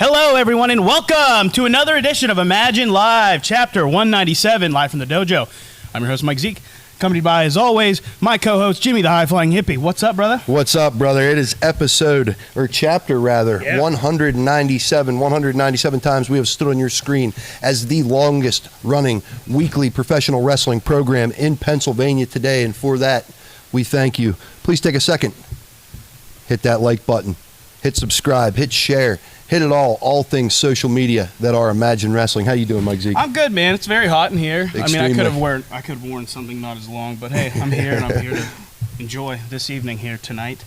Hello, everyone, and welcome to another edition of Imagine Live, Chapter 197, live from the dojo. I'm your host, Mike Zeke, accompanied by, as always, my co-host, Jimmy the High-Flying Hippie. What's up, brother? What's up, brother? It is chapter 197. 197 times we have stood on your screen as the longest-running weekly professional wrestling program in Pennsylvania today, and for that, we thank you. Please take a second. Hit that like button. Hit subscribe. Hit share. Hit it all things social media that are Imagine Wrestling. How you doing, Mike Zeke? I'm good, man. It's very hot in here. Extremely. I mean, I could have worn something not as long, but hey, I'm here and I'm here to enjoy this evening here tonight.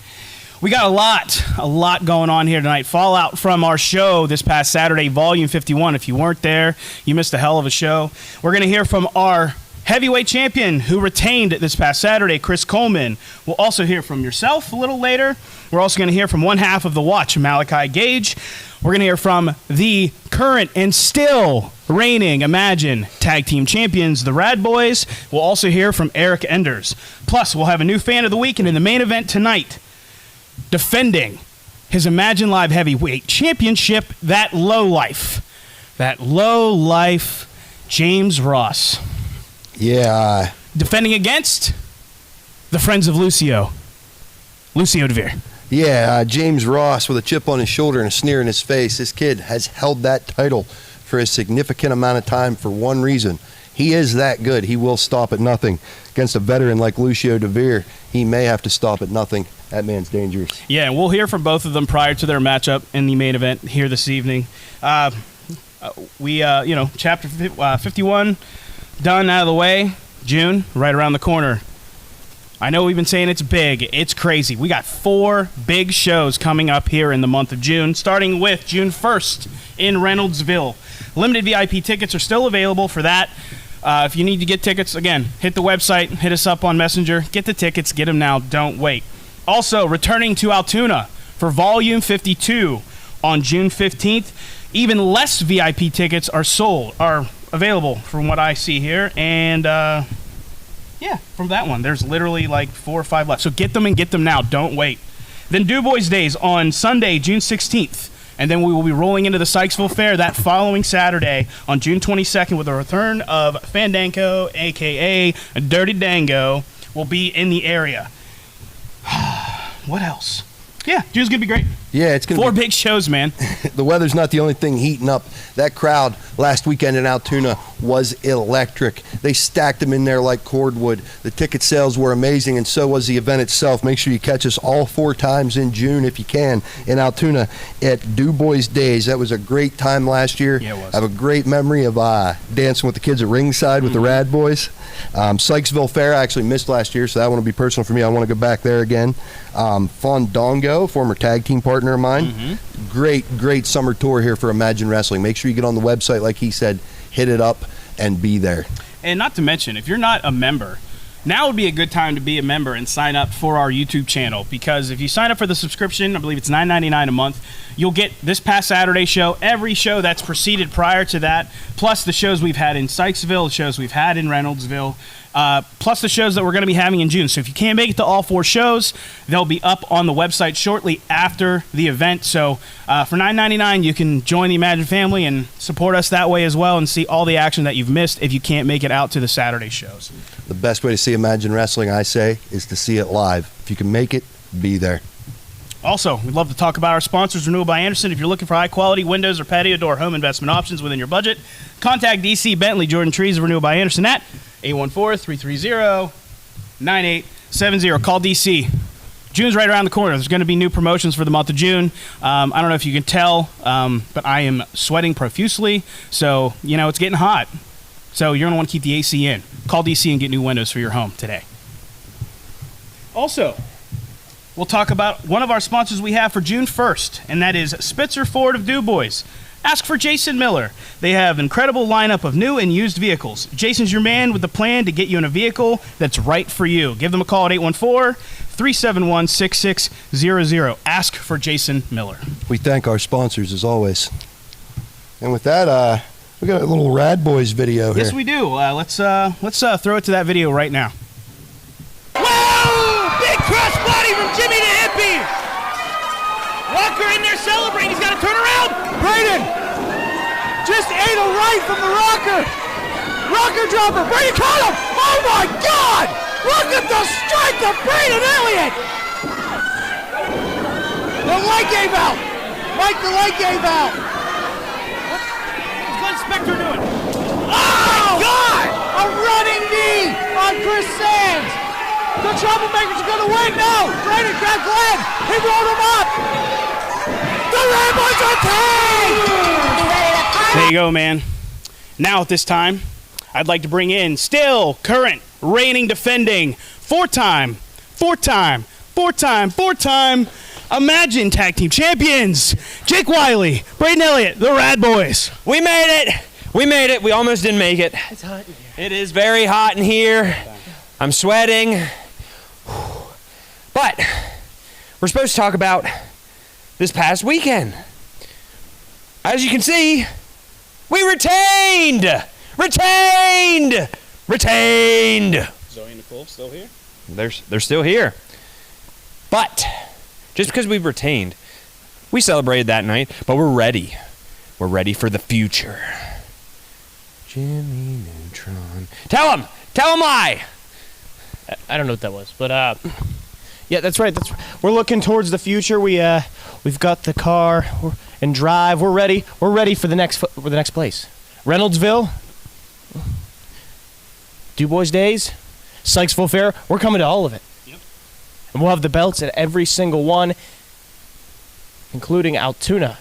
We got a lot going on here tonight. Fallout from our show this past Saturday, Volume 51. If you weren't there, you missed a hell of a show. We're going to hear from our heavyweight champion who retained this past Saturday, Chris Coleman. We'll also hear from yourself a little later. We're also going to hear from one half of the Watch, Malachi Gage. We're going to hear from the current and still reigning Imagine Tag Team Champions, the Rad Boys. We'll also hear from Eric Enders. Plus, we'll have a new fan of the week, and in the main event tonight, defending his Imagine Live Heavyweight Championship, that low life, James Ross. Yeah. Defending against the Friends of Lucio Deir. Yeah, James Ross with a chip on his shoulder and a sneer in his face. This kid has held that title for a significant amount of time for one reason. He is that good. He will stop at nothing. Against a veteran like Lucio Deir, he may have to stop at nothing. That man's dangerous. Yeah, and we'll hear from both of them prior to their matchup in the main event here this evening. Chapter 51 done, out of the way. June, right around the corner. I know we've been saying it's big. It's crazy. We got 4 big shows coming up here in the month of June, starting with June 1st in Reynoldsville. Limited VIP tickets are still available for that. If you need to get tickets, again, hit the website, hit us up on Messenger. Get the tickets. Get them now. Don't wait. Also, returning to Altoona for Volume 52 on June 15th. Even less VIP tickets are available from what I see here. And, from that one, there's literally like 4 or 5 left. So get them and get them now. Don't wait. Then Du Bois Days on Sunday, June 16th. And then we will be rolling into the Sykesville Fair that following Saturday on June 22nd with the return of Fandango, a.k.a. Dirty Dango, will be in the area. What else? Yeah, June's going to be great. Yeah, it's going to be 4 big shows, man. The weather's not the only thing heating up. That crowd last weekend in Altoona was electric. They stacked them in there like cordwood. The ticket sales were amazing, and so was the event itself. Make sure you catch us all 4 times in June, if you can, in Altoona at Du Bois Days. That was a great time last year. Yeah, it was. I have a great memory of dancing with the kids at ringside with the Rad Boys. Sykesville Fair I actually missed last year, so that one will be personal for me. I want to go back there again. Fandango, former tag team partner of mine. Great summer tour here for Imagine Wrestling. Make sure you get on the website, like he said, hit it up and be there. And not to mention, if you're not a member, now would be a good time to be a member and sign up for our YouTube channel, because if you sign up for the subscription, I believe it's $9.99 a month, you'll get this past Saturday show, every show that's preceded prior to that, plus the shows we've had in Sykesville, the shows we've had in Reynoldsville, plus the shows that we're going to be having in June. So if you can't make it to all 4 shows, they'll be up on the website shortly after the event. So for $9.99, you can join the Imagine family and support us that way as well and see all the action that you've missed if you can't make it out to the Saturday shows. The best way to see Imagine Wrestling, I say, is to see it live. If you can make it, be there. Also, we'd love to talk about our sponsors, Renewal by Anderson. If you're looking for high-quality windows or patio door home investment options within your budget, contact DC Bentley Jordan Trees of Renewal by Anderson at 814-330-9870. Call DC. June's right around the corner. There's going to be new promotions for the month of June. I don't know if you can tell, but I am sweating profusely. So, it's getting hot. So you're going to want to keep the AC in. Call DC and get new windows for your home today. Also, we'll talk about one of our sponsors we have for June 1st, and that is Spitzer Ford of Du Bois. Ask for Jason Miller. They have an incredible lineup of new and used vehicles. Jason's your man with the plan to get you in a vehicle that's right for you. Give them a call at 814-371-6600. Ask for Jason Miller. We thank our sponsors as always. And with that, we got a little Rad Boys video here. Yes, we do. Let's throw it to that video right now. Whoa! Big crossbody from Jimmy the Hippie! Walker in there celebrating. He's got to turn around. Braden just ate a right from the rocker. Rocker dropper. Braden caught him. Oh my God! Look at the strength of Braden Elliott. The light gave out. Mike, the light gave out. What's Glenn Spector doing? Oh! God! A running knee on Chris Sands. The troublemakers are going to win. No! Braden got Glenn. He rolled him up. The Rad Boys are tagged! There you go, man. Now at this time, I'd like to bring in still current, reigning, defending, four-time Imagine Tag Team Champions, Jake Wiley, Braden Elliott, the Rad Boys. We made it. We made it. We almost didn't make it. It's hot in here. It is very hot in here. I'm sweating. But we're supposed to talk about this past weekend. As you can see, we retained. Zoe and Nicole still here? They're still here. But just because we've retained, we celebrated that night, but we're ready. We're ready for the future. Jimmy Neutron. Tell him why. I don't know what that was, but yeah, that's right. We're looking towards the future. We've got the car and drive. We're ready. We're ready for the next place. Reynoldsville, DuBois Days, Sykesville Fair. We're coming to all of it. Yep. And we'll have the belts at every single one, including Altoona,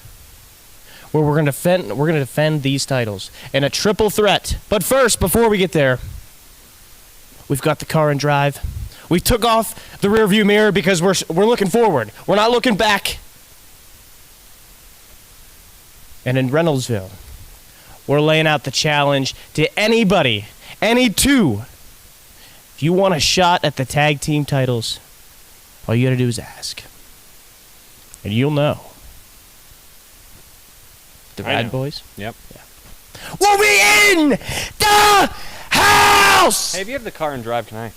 where we're going to defend these titles in a triple threat. But first, before we get there, we've got the car and drive. We took off the rearview mirror because we're looking forward. We're not looking back. And in Reynoldsville, we're laying out the challenge to anybody, any two. If you want a shot at the tag team titles, all you got to do is ask. And you'll know. The Rad Boys? Yep. Yeah. We'll be in the house! Hey, if you have the car and drive, can I?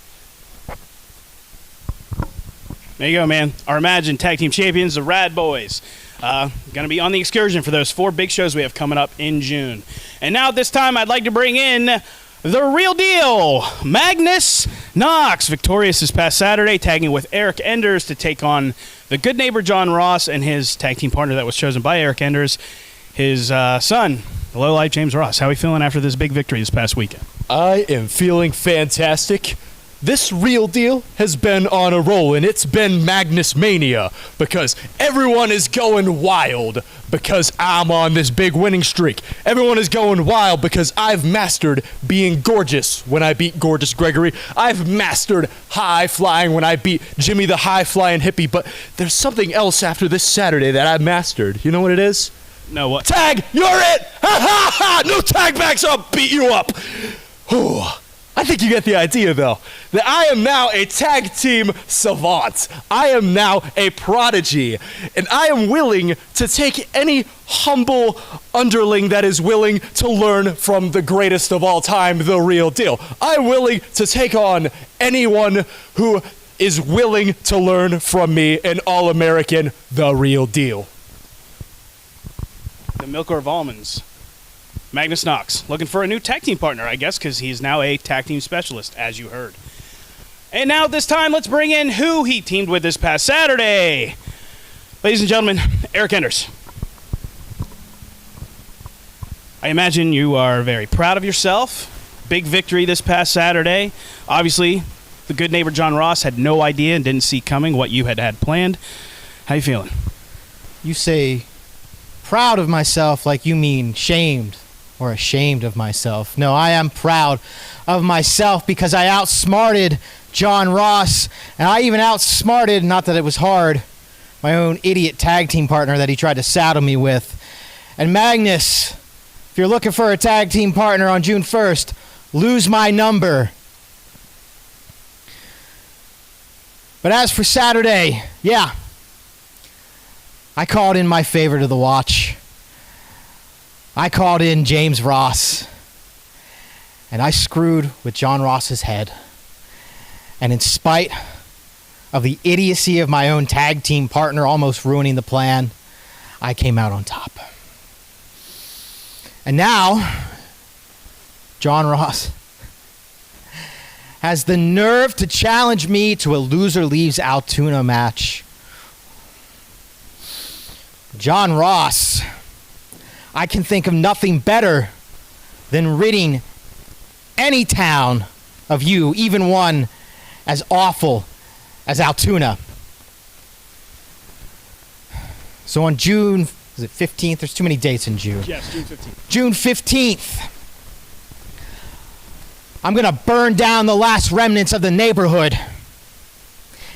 There you go, man. Our Imagine Tag Team Champions, the Rad Boys. Going to be on the excursion for those 4 big shows we have coming up in June. And now at this time, I'd like to bring in the real deal, Magnus Knox, victorious this past Saturday, tagging with Eric Enders to take on the good neighbor John Ross and his tag team partner that was chosen by Eric Enders, his son, the lowlife James Ross. How are we feeling after this big victory this past weekend? I am feeling fantastic. This real deal has been on a roll, and it's been Magnus Mania, because everyone is going wild because I'm on this big winning streak. Everyone is going wild because I've mastered being gorgeous when I beat Gorgeous Gregory. I've mastered high flying when I beat Jimmy the high flying hippie, but there's something else after this Saturday that I mastered. You know what it is? No, what? Tag, you're it! Ha ha ha! No tag backs, I'll beat you up! Whew. I think you get the idea, though, that I am now a tag team savant. I am now a prodigy, and I am willing to take any humble underling that is willing to learn from the greatest of all time, the real deal. I'm willing to take on anyone who is willing to learn from me, an All-American, the real deal. The Milker of Almonds. Magnus Knox, looking for a new tag team partner, I guess, because he's now a tag team specialist, as you heard. And now, this time, let's bring in who he teamed with this past Saturday. Ladies and gentlemen, Eric Enders. I imagine you are very proud of yourself. Big victory this past Saturday. Obviously, the good neighbor John Ross had no idea and didn't see coming what you had planned. How you feeling? You say proud of myself like you mean shamed or ashamed of myself. No, I am proud of myself because I outsmarted John Ross, and I even outsmarted, not that it was hard, my own idiot tag team partner that he tried to saddle me with. And Magnus, if you're looking for a tag team partner on June 1st, lose my number. But as for Saturday, yeah, I called in my favorite of the watch. I called in James Ross, and I screwed with John Ross's head. And in spite of the idiocy of my own tag team partner almost ruining the plan, I came out on top. And now, John Ross has the nerve to challenge me to a loser leaves Altoona match. John Ross, I can think of nothing better than ridding any town of you, even one as awful as Altoona. So on June, is it 15th? There's too many dates in June. Yes, June 15th. June 15th, I'm going to burn down the last remnants of the neighborhood,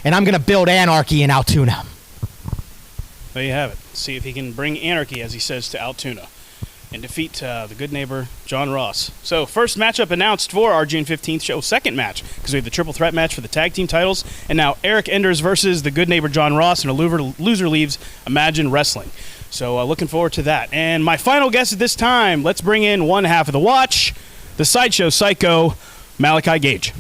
and I'm going to build anarchy in Altoona. There you have it. See if he can bring anarchy, as he says, to Altoona and defeat the good neighbor, John Ross. So, first matchup announced for our June 15th show. Second match, because we have the triple threat match for the tag team titles. And now Eric Enders versus the good neighbor, John Ross, and a loser leaves Imagine Wrestling. So, looking forward to that. And my final guest at this time, let's bring in one half of the watch, the Sideshow Psycho, Malachi Gage.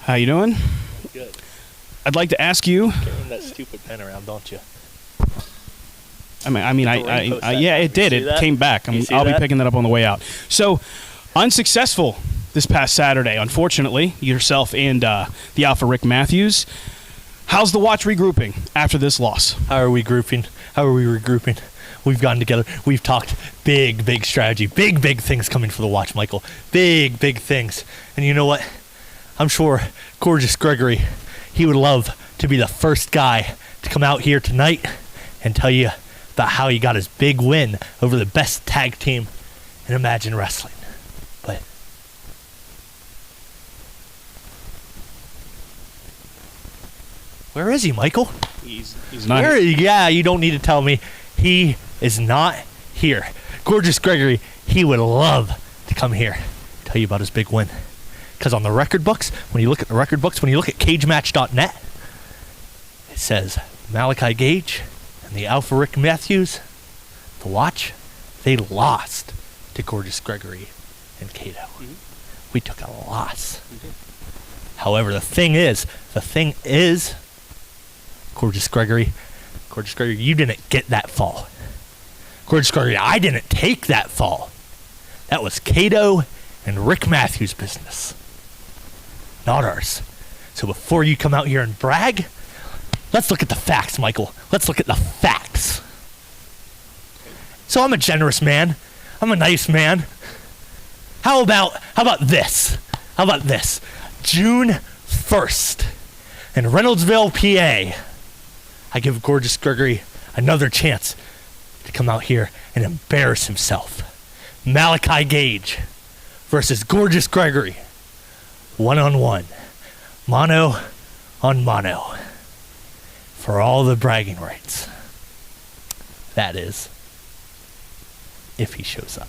How you doing? Good. I'd like to ask you. Carrying that stupid pen around, don't you? Yeah, it did. see It that? came back. You see I'll be that? picking that up on the way out. So, unsuccessful this past Saturday, unfortunately, yourself and the Alpha Rick Matthews. How's the watch regrouping after this loss? How are we grouping? How are we regrouping? We've gotten together. We've talked big strategy. Big things coming for the watch, Michael. Big things. And you know what? I'm sure Gorgeous Gregory, he would love to be the first guy to come out here tonight and tell you about how he got his big win over the best tag team in Imagine Wrestling. But where is he, Michael? He's not. Where? Yeah, you don't need to tell me. He is not here. Gorgeous Gregory, he would love to come here, tell you about his big win. Because on the record books, when you look at the record books, when you look at cagematch.net, it says Malachi Gage and the Alpha Rick Matthews, the watch, they lost to Gorgeous Gregory and Kato. Mm-hmm. We took a loss. However, the thing is, Gorgeous Gregory, you didn't get that fall. Gorgeous Gregory, I didn't take that fall. That was Kato and Rick Matthews' business, not ours. So before you come out here and brag, let's look at the facts, Michael. Let's look at the facts. So I'm a generous man. I'm a nice man. How about this? June 1st in Reynoldsville, PA. I give Gorgeous Gregory another chance to come out here and embarrass himself. Malachi Gage versus Gorgeous Gregory. 1-on-1. Mono on mono. For all the bragging rights. That is, if he shows up.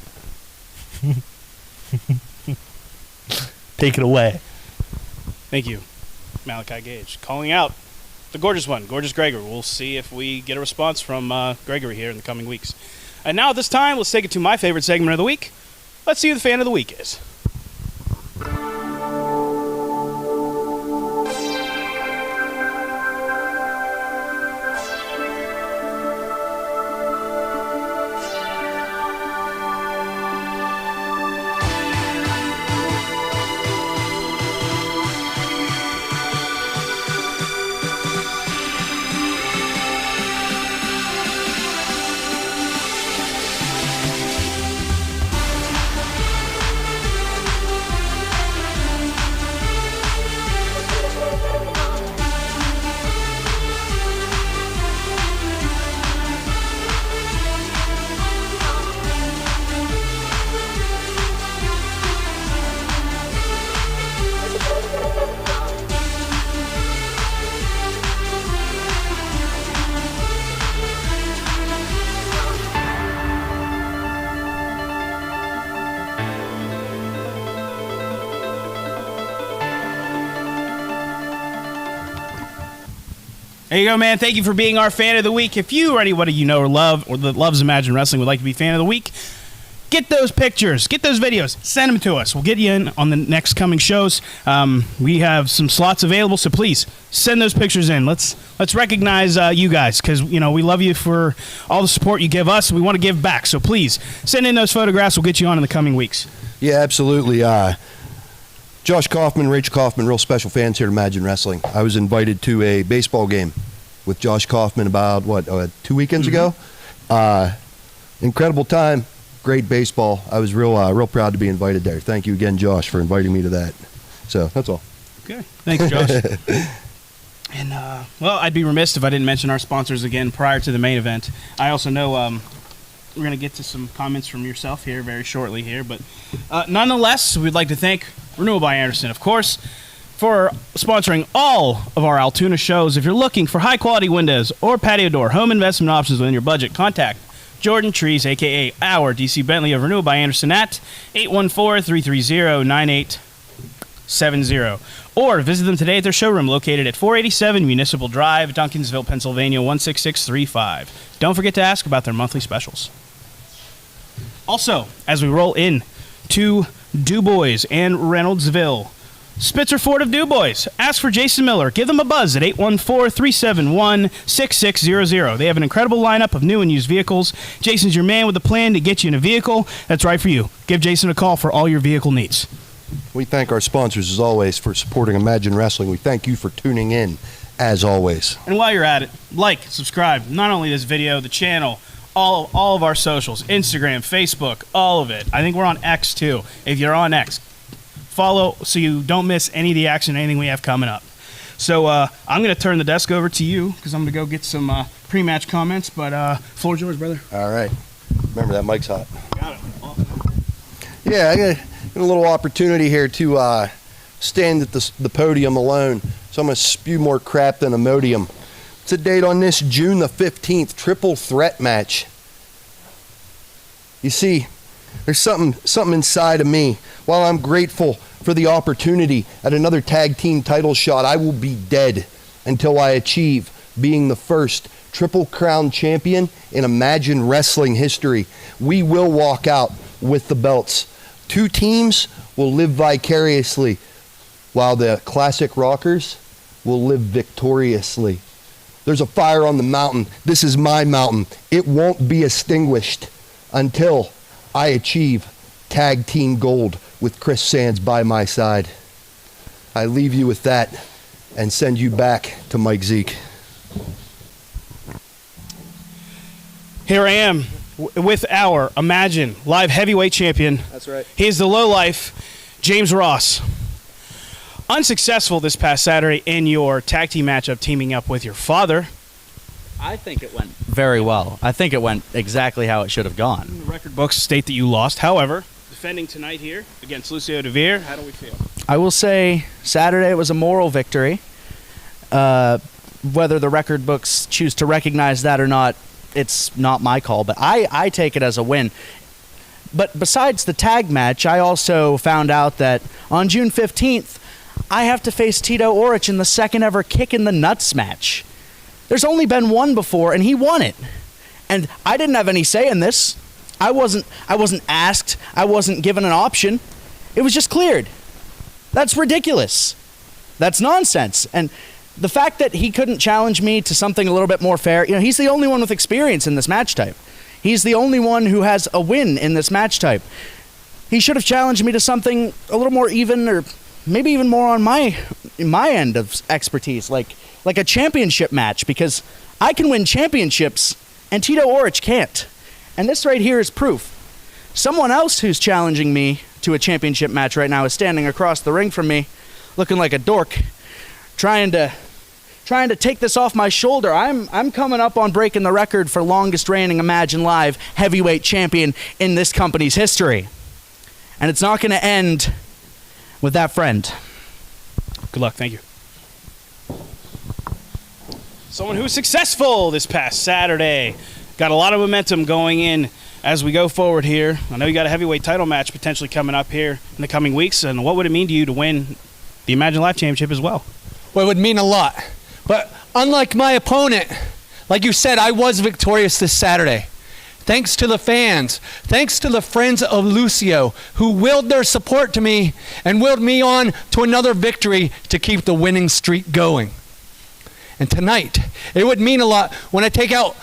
Take it away. Thank you, Malachi Gage. Calling out the gorgeous one, Gorgeous Gregory. We'll see if we get a response from Gregory here in the coming weeks. And now at this time, let's take it to my favorite segment of the week. Let's see who the fan of the week is. There you go, man. Thank you for being our fan of the week. If you or anybody you know or love or that loves Imagine Wrestling would like to be fan of the week, Get those pictures, get those videos, send them to us. We'll get you in on the next coming shows. We have some slots available, so please send those pictures in. Let's recognize you guys, because we love you for all the support you give us. We want to give back, so please send in those photographs. We'll get you on in the coming weeks. Yeah, absolutely. Josh Kaufman, Rachel Kaufman, real special fans here at Imagine Wrestling. I was invited to a baseball game with Josh Kaufman about 2 weekends ago. Incredible time. Great baseball. I was real proud to be invited there. Thank you again, Josh, for inviting me to that. So that's all. Okay. Thanks, Josh. And, I'd be remiss if I didn't mention our sponsors again prior to the main event. I also know we're going to get to some comments from yourself here very shortly here, but nonetheless, we'd like to thank Renewal by Anderson, of course, for sponsoring all of our Altoona shows. If you're looking for high-quality windows or patio door home investment options within your budget, contact Jordan Trees, a.k.a. our DC Bentley of Renewal by Anderson at 814-330-9870. Or visit them today at their showroom located at 487 Municipal Drive, Duncansville, Pennsylvania, 16635. Don't forget to ask about their monthly specials. Also, as we roll in to DuBois and Reynoldsville, Spitzer Ford of DuBois. Ask for Jason Miller. Give them a buzz at 814-371-6600. They have an incredible lineup of new and used vehicles. Jason's your man with a plan to get you in a vehicle that's right for you. Give Jason a call for all your vehicle needs. We thank our sponsors, as always, for supporting Imagine Wrestling. We thank you for tuning in, as always. And while you're at it, like, subscribe, not only this video, the channel, all of our socials, Instagram, Facebook, all of it. I think we're on X, too. If you're on X, follow so you don't miss any of the action, anything we have coming up. So I'm going to turn the desk over to you because I'm going to go get some pre-match comments, but floor's yours, brother. All right. Remember, that mic's hot. Got it. Yeah, I got a little opportunity here to stand at the podium alone, so I'm going to spew more crap than Imodium. It's a date on this June the 15th, triple threat match. You see, there's something inside of me. While I'm grateful for the opportunity at another tag team title shot, I will be dead until I achieve being the first Triple Crown champion in Imagine Wrestling history. We will walk out with the belts. 2 teams will live vicariously, while the Classic Rockers will live victoriously. There's a fire on the mountain. This is my mountain. It won't be extinguished until I achieve tag team gold with Chris Sands by my side. I leave you with that and send you back to Mike Zeke. Here I am with our Imagine live heavyweight champion. That's right. He is the lowlife, James Ross. Unsuccessful this past Saturday in your tag team matchup, teaming up with your father. I think it went very well. I think it went exactly how it should have gone. The record books state that you lost. However, defending tonight here against Lucio Deir, how do we feel? I will say Saturday was a moral victory. Whether the record books choose to recognize that or not, it's not my call, but I take it as a win. But besides the tag match, I also found out that on June 15th, I have to face Tito Orich in the second ever Kick in the Nuts match. There's only been one before, and he won it. And I didn't have any say in this. I wasn't asked. I wasn't given an option. It was just cleared. That's ridiculous. That's nonsense. And the fact that he couldn't challenge me to something a little bit more fair, he's the only one with experience in this match type. He's the only one who has a win in this match type. He should have challenged me to something a little more even, or maybe even more on my end of expertise, like a championship match, because I can win championships and Tito Orich can't. And this right here is proof. Someone else who's challenging me to a championship match right now is standing across the ring from me, looking like a dork, trying to take this off my shoulder. I'm coming up on breaking the record for longest reigning Imagine Live heavyweight champion in this company's history. And it's not going to end with that friend. Good luck. Thank you. Someone who was successful this past Saturday. Got a lot of momentum going in as we go forward here. I know you got a heavyweight title match potentially coming up here in the coming weeks. And what would it mean to you to win the Imagine Live Championship as well? Well, it would mean a lot. But unlike my opponent, like you said, I was victorious this Saturday. thanks to the fans, thanks to the friends of Lucio who willed their support to me and willed me on to another victory to keep the winning streak going. And tonight, it would mean a lot when I take out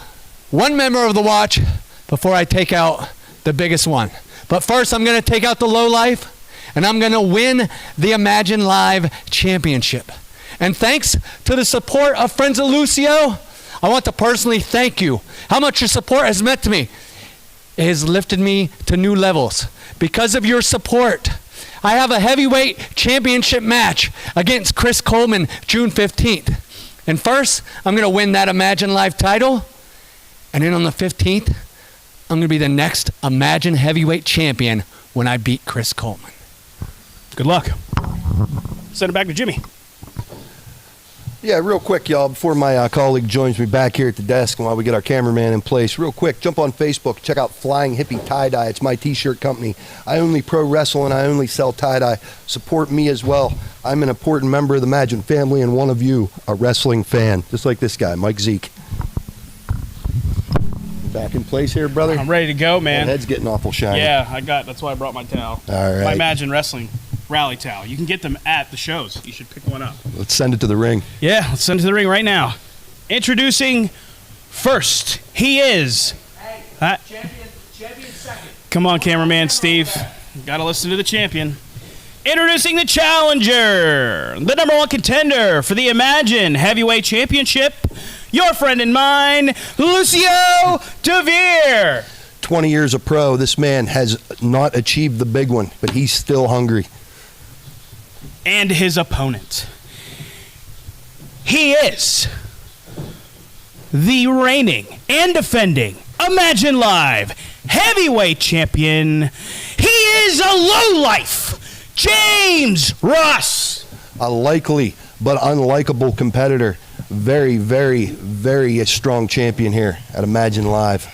one member of the watch before I take out the biggest one. But first, I'm going to take out the lowlife, and I'm going to win the Imagine Live Championship. And thanks to the support of friends of Lucio, I want to personally thank you. How much your support has meant to me. It has lifted me to new levels. Because of your support, I have a heavyweight championship match against Chris Coleman June 15th. And first, I'm going to win that Imagine Live title. And then on the 15th, I'm going to be the next Imagine Heavyweight Champion when I beat Chris Coleman. Good luck. Send it back to Jimmy. Yeah, real quick, y'all, before my colleague joins me back here at the desk and while we get our cameraman in place, real quick, jump on Facebook, check out Flying Hippie Tie-Dye. It's my t-shirt company. I only pro wrestle and I only sell tie-dye. Support me as well. I'm an important member of the Imagine family and one of you, a wrestling fan, just like this guy, Mike Zeke. Back in place here, brother? I'm ready to go, man. That head's getting awful shiny. Yeah, that's why I brought my towel. All right. My Imagine Wrestling rally towel. You can get them at the shows. You should pick one up. Let's send it to the ring. Yeah, let's send it to the ring right now. Introducing first, he is... champion second. Come on, cameraman Steve. Got to listen to the champion. Introducing the challenger, the number one contender for the Imagine Heavyweight Championship, your friend and mine, Lucio Deir. 20 years of pro, this man has not achieved the big one, but he's still hungry. And his opponent. He is the reigning and defending Imagine Live Heavyweight Champion. He is a lowlife, James Ross. A likely but unlikable competitor. Very, very, very strong champion here at Imagine Live.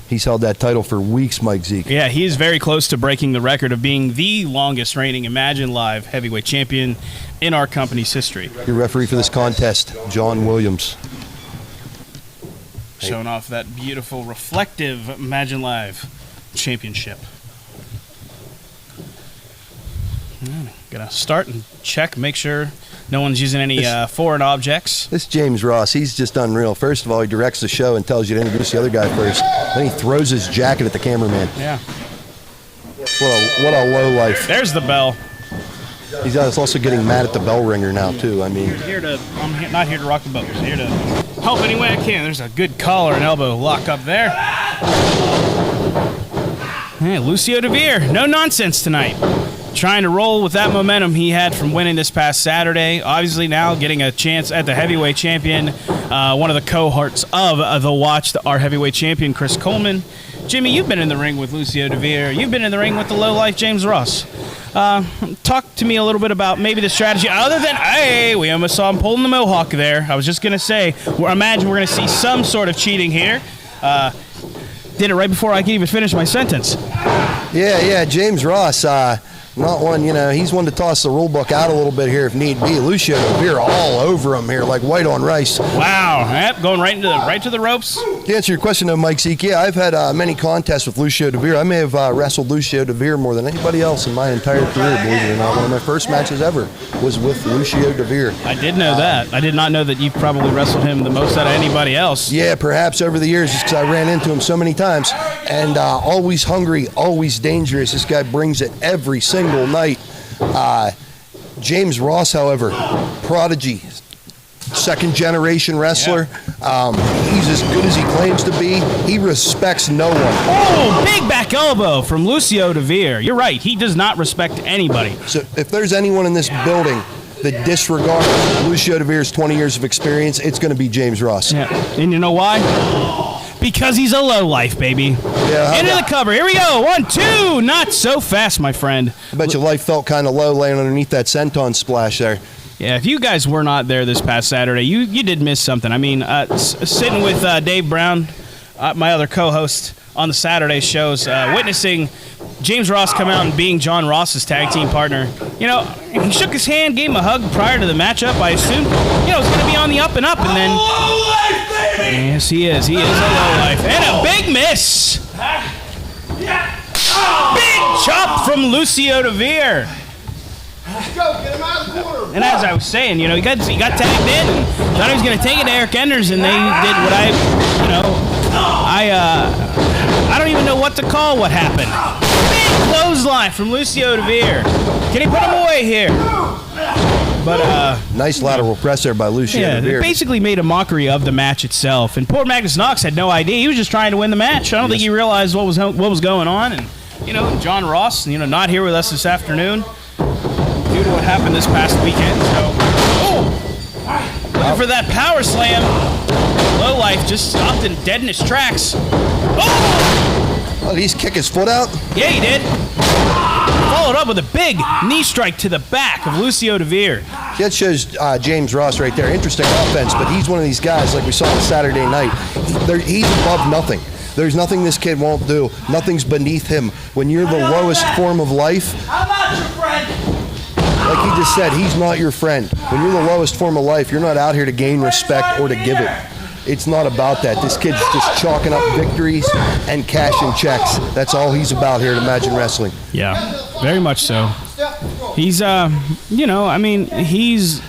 He's held that title for weeks, Mike Zeke. Yeah, he is very close to breaking the record of being the longest reigning Imagine Live heavyweight champion in our company's history. Your referee for this contest, John Williams. Showing off that beautiful, reflective Imagine Live championship. Gonna start and check, make sure no one's using any foreign objects. This James Ross, he's just unreal. First of all, he directs the show and tells you to introduce the other guy first. Then he throws his jacket at the cameraman. Yeah. What a low life. There's the bell. He's also getting mad at the bell ringer now, too. I mean, I'm not here to rock the boat. I'm here to help any way I can. There's a good collar and elbow lock up there. Hey, Lucio Deir, no nonsense tonight. Trying to roll with that momentum he had from winning this past Saturday. Obviously now getting a chance at the heavyweight champion, one of the cohorts of the Watch, our heavyweight champion, Chris Coleman. Jimmy, you've been in the ring with Lucio Deir. You've been in the ring with the lowlife James Ross. Talk to me a little bit about maybe the strategy. Other than, hey, we almost saw him pulling the mohawk there. I was just going to say, imagine we're going to see some sort of cheating here. Did it right before I could even finish my sentence. Yeah, James Ross, not one, he's one to toss the rule book out a little bit here if need be. Lucio Deir all over him here like white on rice. Wow, yep, going right to the ropes. To answer your question though, Mike Zeke, yeah, I've had many contests with Lucio Deir. I may have wrestled Lucio Deir more than anybody else in my entire career, believe it or not. One of my first matches ever was with Lucio Deir. I did know that. I did not know that you probably wrestled him the most out of anybody else. Yeah, perhaps over the years, just because I ran into him so many times. And always hungry, always dangerous. This guy brings it every single night. James Ross, however, prodigy, second-generation wrestler. He's as good as he claims to be. He respects no one. Oh, big back elbow from Lucio Deir. You're right. He does not respect anybody. So if there's anyone in this building that disregards Lucio Deir's 20 years of experience, it's going to be James Ross. Yeah. And you know why? Because he's a lowlife, baby. Yeah, into the cover. Here we go. 1, 2. Not so fast, my friend. I bet your life felt kind of low laying underneath that senton splash there. Yeah, if you guys were not there this past Saturday, you did miss something. I mean, sitting with Dave Brown, my other co-host on the Saturday shows, witnessing James Ross come out and being John Ross's tag team partner, you know, he shook his hand, gave him a hug prior to the matchup. I assumed, you know, it's going to be on the up and up, and then... Yes, he is. He is a low life. And a big miss! Big chop from Lucio Deir. And as I was saying, you know, he got tagged in and thought he was going to take it to Eric Enders, and they did what I don't even know what to call what happened. Big clothesline from Lucio Deir. Can he put him away here? But nice lateral press there by Lucio yeah, Deir. they basically made a mockery of the match itself. And poor Magnus Knox had no idea. He was just trying to win the match. I don't think he realized what was going on. And you know, John Ross, you know, not here with us this afternoon due to what happened this past weekend. So, looking for that power slam. Lowlife just stopped and dead in his tracks. Oh, did he kick his foot out? Yeah, he did. Followed up with a big knee strike to the back of Lucio Deir. That shows James Ross right there. Interesting offense, but he's one of these guys like we saw on Saturday night. He's above nothing. There's nothing this kid won't do. Nothing's beneath him. When you're the lowest form of life, I'm not your friend. like he just said, he's not your friend. When you're the lowest form of life, you're not out here to gain respect or to give it. It's not about that. This kid's just chalking up victories and cashing checks. That's all he's about here at Imagine Wrestling. Yeah, very much so. He's, you know, I mean, he's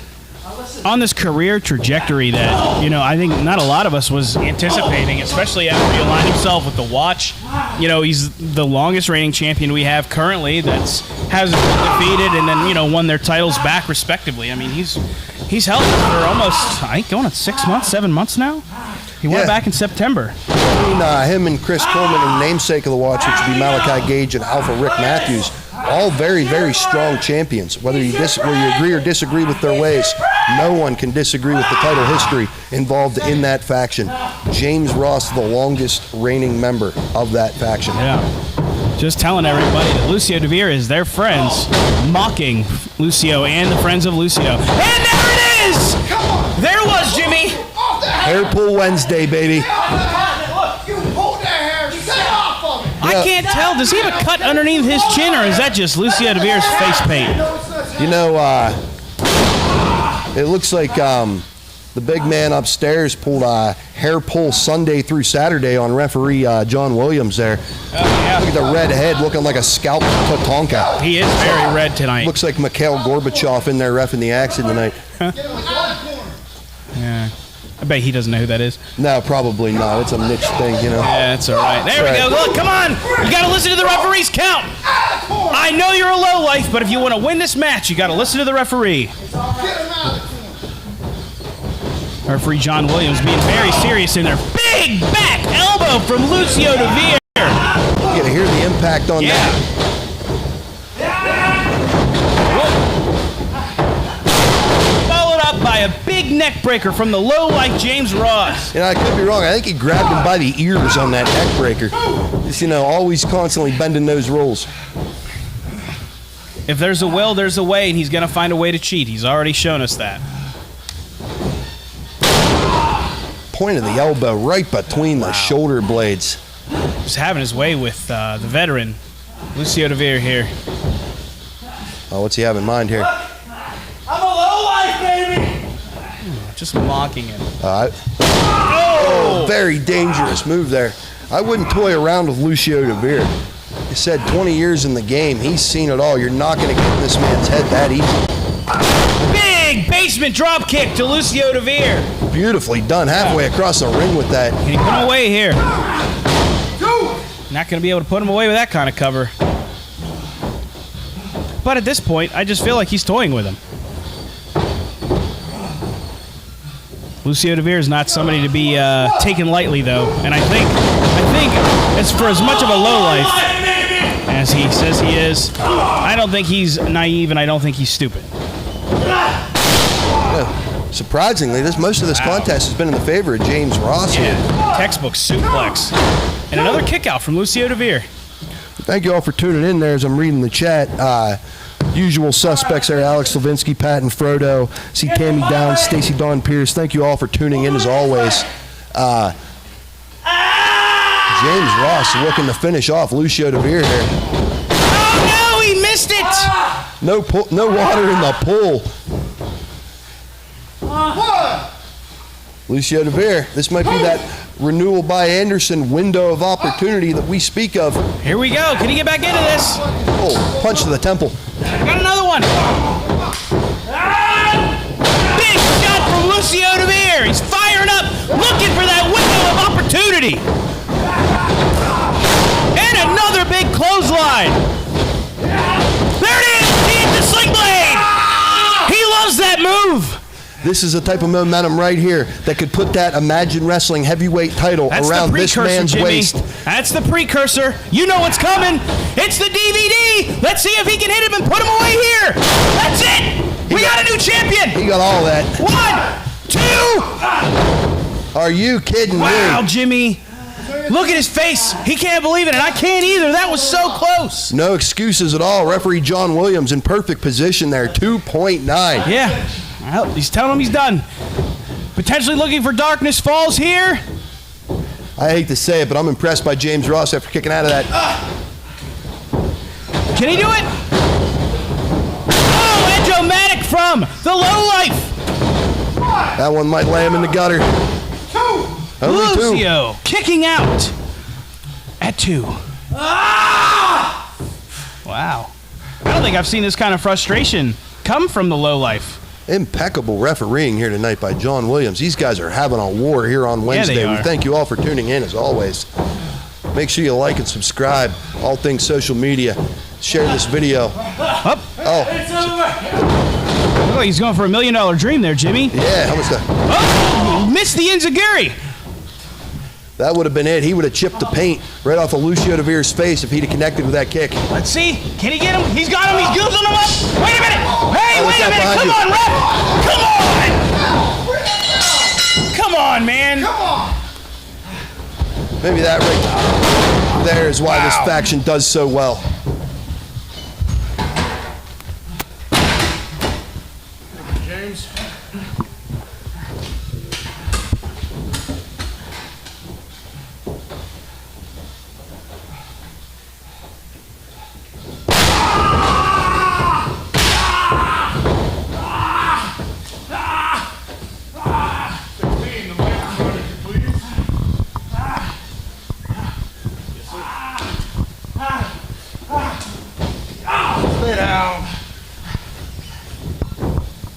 on this career trajectory that, you know, I think not a lot of us was anticipating, especially after he aligned himself with the watch. You know, he's the longest reigning champion we have currently hasn't been defeated and then, you know, won their titles back respectively. I mean, he's held it for almost, I think, going on 6 months, 7 months now. He won it back in September. Between him and Chris Coleman and the namesake of the watch, which would be Malachi Gage and Alpha Rick Matthews, all very, very strong champions. Whether you agree or disagree with their ways, no one can disagree with the title history involved in that faction. James Ross, the longest reigning member of that faction. Yeah. Just telling everybody that Lucio Deir is their friends, mocking Lucio and the friends of Lucio. And there it is! There it was, Jimmy! Hair pull Wednesday, baby. Look, you pulled that hair. Stay off of it. I can't tell. Does he have a cut underneath his chin, or is that just Lucio Deir's face paint? You know, it looks like the big man upstairs pulled a hair pull Sunday through Saturday on referee John Williams there. Yeah. Look at the red head looking like a scalp Tatanka. He is very red tonight. Looks like Mikhail Gorbachev in there reffing the action tonight. Yeah. I bet he doesn't know who that is. No, probably not. It's a niche thing, you know. Yeah, that's all right. There we go. Look, come on. You got to listen to the referee's count. I know you're a low life, but if you want to win this match, you got to listen to the referee. Referee John Williams being very serious in there. Big back elbow from Lucio Deir. You got to hear the impact on that. Followed up by a big neck breaker from the low like James Ross. You know, I could be wrong. I think he grabbed him by the ears on that neck breaker. Just, you know, always constantly bending those rules. If there's a will, there's a way, and he's going to find a way to cheat. He's already shown us that. Point of the elbow right between the shoulder blades. Just having his way with the veteran, Lucio Deir here. Oh, what's he have in mind here? I'm a low life, baby. Just mocking him. Oh, very dangerous move there. I wouldn't toy around with Lucio Deir. He said 20 years in the game. He's seen it all. You're not going to get in this man's head that easy. Big basement drop kick to Lucio Deir. Beautifully done. Halfway across the ring with that. Can he put him away here? Not going to be able to put him away with that kind of cover. But at this point, I just feel like he's toying with him. Lucio Deir is not somebody to be taken lightly, though. And I think it's for as much of a lowlife as he says he is. I don't think he's naive, and I don't think he's stupid. Yeah. Surprisingly, most of this contest has been in the favor of James Ross here. Textbook suplex. And another kick out from Lucio Deir. Thank you all for tuning in there as I'm reading the chat. Usual suspects there, Alex Slavinsky, Pat and Frodo, see Tammy Downs, Stacy Dawn Pierce. Thank you all for tuning in as always. James Ross looking to finish off Lucio Deir here. No water in the pool. Lucio Deir, this might be that renewal by Anderson window of opportunity that we speak of. Here we go. Can he get back into this? Oh, punch to the temple. Got another one. Big shot from Lucio Deir. He's firing up, looking for that window of opportunity. And another big clothesline. There it is. He hit the sling blade. He loves that move. This is the type of momentum right here that could put that Imagine Wrestling heavyweight title That's around the this precursor, man's Jimmy. waist. That's the precursor. You know what's coming. It's the DVD. Let's see if he can hit him and put him away here. That's it. We got a new champion. He got all that. 1, 2. Are you kidding Wow, me? Jimmy. Look at his face. He can't believe it, and I can't either. That was so close. No excuses at all. Referee John Williams in perfect position there. 2.9. Yeah. Well, he's telling him he's done. Potentially looking for Darkness Falls here. I hate to say it, but I'm impressed by James Ross after kicking out of that. Can he do it? Oh, Edge-O-Matic from the Lowlife. That one might lay him in the gutter. Only 2. Lucio kicking out at 2. Wow. I don't think I've seen this kind of frustration come from the Lowlife. Impeccable refereeing here tonight by John Williams. These guys are having a war here on Wednesday. they are. We thank you all for tuning in as always. Make sure you like and subscribe. All things social media. Share this video. Oh, Oh, he's going for $1 million dream there, Jimmy. yeah. How much that? Oh, missed the Enziguri. That would have been it. He would have chipped the paint right off of Lucio Deir's face if he'd have connected with that kick. Let's see. Can he get him? He's got him. He's using him up. Wait a minute. Hey, Oh, wait a what's minute. that Come behind on, ref. Come on. Come on, man. Maybe that right there is why this faction does so well. James.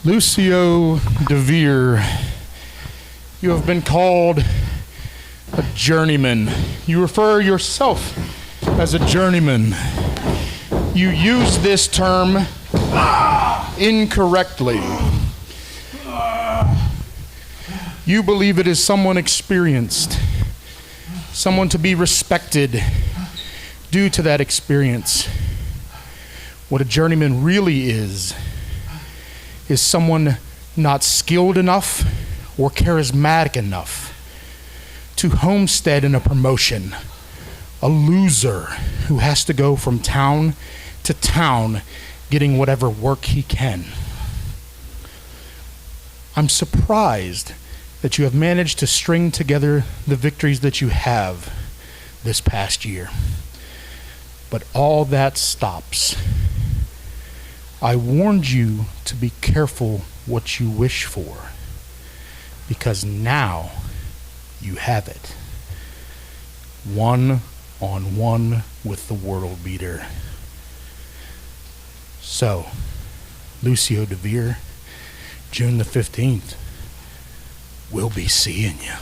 Lucio Deir, you have been called a journeyman. You refer yourself as a journeyman. You use this term incorrectly. You believe it is someone experienced, someone to be respected due to that experience. What a journeyman really is someone not skilled enough or charismatic enough to homestead in a promotion. A loser who has to go from town to town getting whatever work he can. I'm surprised that you have managed to string together the victories that you have this past year. But all that stops. I warned you to be careful what you wish for, because now you have it. 1-on-1 with the world beater. So, Lucio Deir, June the 15th, we'll be seeing you.